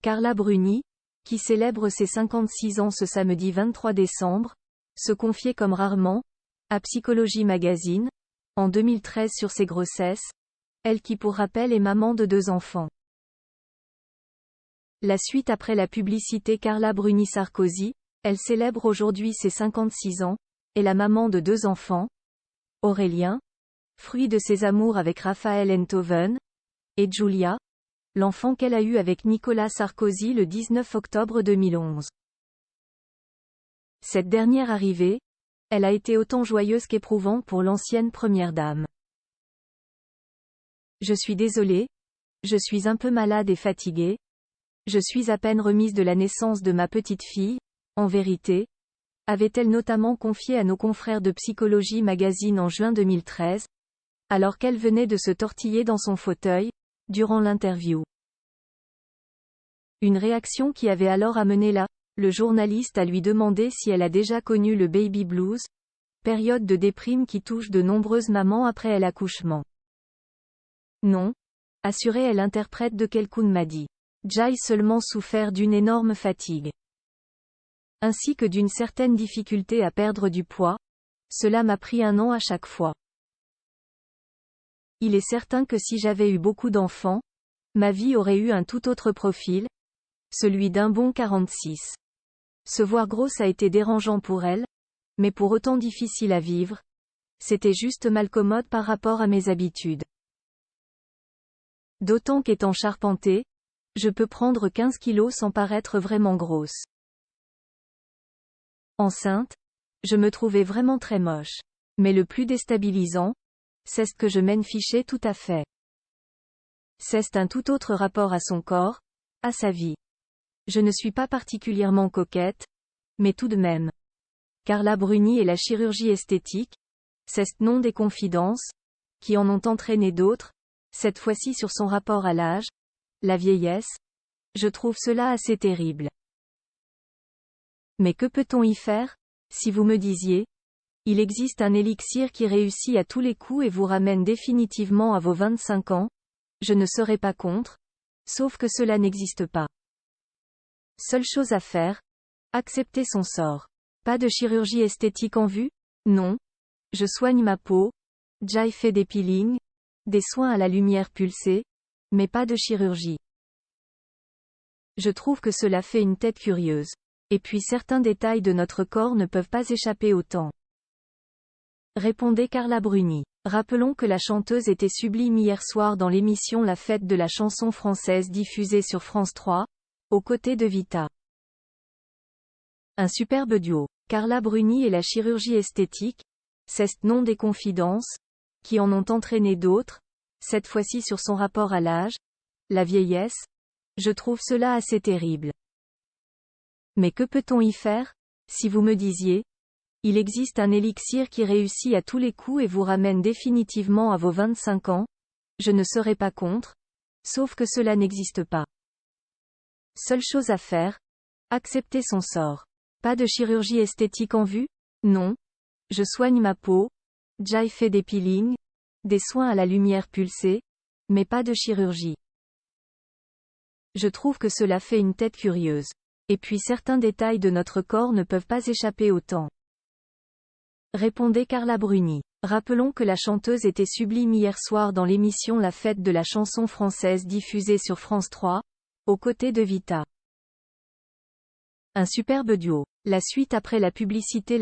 Carla Bruni, qui célèbre ses 56 ans ce samedi 23 décembre, se confiait comme rarement, à Psychologie Magazine, en 2013 sur ses grossesses, elle qui pour rappel est maman de 2 enfants. La suite après la publicité Carla Bruni Sarkozy, elle célèbre aujourd'hui ses 56 ans, est la maman de 2 enfants, Aurélien, fruit de ses amours avec Raphaël Enthoven, et Julia, l'enfant qu'elle a eu avec Nicolas Sarkozy le 19 octobre 2011. Cette dernière arrivée, elle a été autant joyeuse qu'éprouvante pour l'ancienne première dame. Je suis désolée, je suis un peu malade et fatiguée, je suis à peine remise de la naissance de ma petite fille, en vérité, avait-elle notamment confié à nos confrères de Psychologie Magazine en juin 2013, alors qu'elle venait de se tortiller dans son fauteuil, durant l'interview. Une réaction qui avait alors amené le journaliste à lui demander si elle a déjà connu le baby blues, période de déprime qui touche de nombreuses mamans après l'accouchement. Non, assurait-elle interprète de Kelkoun m'a dit. J'ai seulement souffert d'une énorme fatigue. Ainsi que d'une certaine difficulté à perdre du poids. Cela m'a pris 1 an à chaque fois. Il est certain que si j'avais eu beaucoup d'enfants, ma vie aurait eu un tout autre profil, celui d'un bon 46. Se voir grosse a été dérangeant pour elle, mais pour autant difficile à vivre. C'était juste malcommode par rapport à mes habitudes. D'autant qu'étant charpentée, je peux prendre 15 kilos sans paraître vraiment grosse. Enceinte, je me trouvais vraiment très moche. Mais le plus déstabilisant, c'est ce que je m'en fichais tout à fait. C'est un tout autre rapport à son corps, à sa vie. Je ne suis pas particulièrement coquette, mais tout de même. Carla Bruni et la chirurgie esthétique, c'est non des confidences, qui en ont entraîné d'autres, cette fois-ci sur son rapport à l'âge, la vieillesse. Je trouve cela assez terrible. Mais que peut-on y faire, si vous me disiez, il existe un élixir qui réussit à tous les coups et vous ramène définitivement à vos 25 ans, je ne serais pas contre, sauf que cela n'existe pas. Seule chose à faire, accepter son sort. Pas de chirurgie esthétique en vue? Non. Je soigne ma peau, j'ai fait des peelings, des soins à la lumière pulsée, mais pas de chirurgie. Je trouve que cela fait une tête curieuse. Et puis certains détails de notre corps ne peuvent pas échapper au temps. Répondait Carla Bruni. Rappelons que la chanteuse était sublime hier soir dans l'émission La Fête de la chanson française diffusée sur France 3, aux côtés de Vita. Un superbe duo. Carla Bruni et la chirurgie esthétique, c'est non des confidences, qui en ont entraîné d'autres, cette fois-ci sur son rapport à l'âge, la vieillesse. Je trouve cela assez terrible. Mais que peut-on y faire, si vous me disiez, il existe un élixir qui réussit à tous les coups et vous ramène définitivement à vos 25 ans, je ne serais pas contre, sauf que cela n'existe pas. Seule chose à faire, accepter son sort. Pas de chirurgie esthétique en vue? Non. Je soigne ma peau, j'ai fait des peelings, des soins à la lumière pulsée, mais pas de chirurgie. Je trouve que cela fait une tête curieuse. Et puis certains détails de notre corps ne peuvent pas échapper au temps. Répondait Carla Bruni. Rappelons que la chanteuse était sublime hier soir dans l'émission La Fête de la chanson française diffusée sur France 3, aux côtés de Vita. Un superbe duo. La suite après la publicité.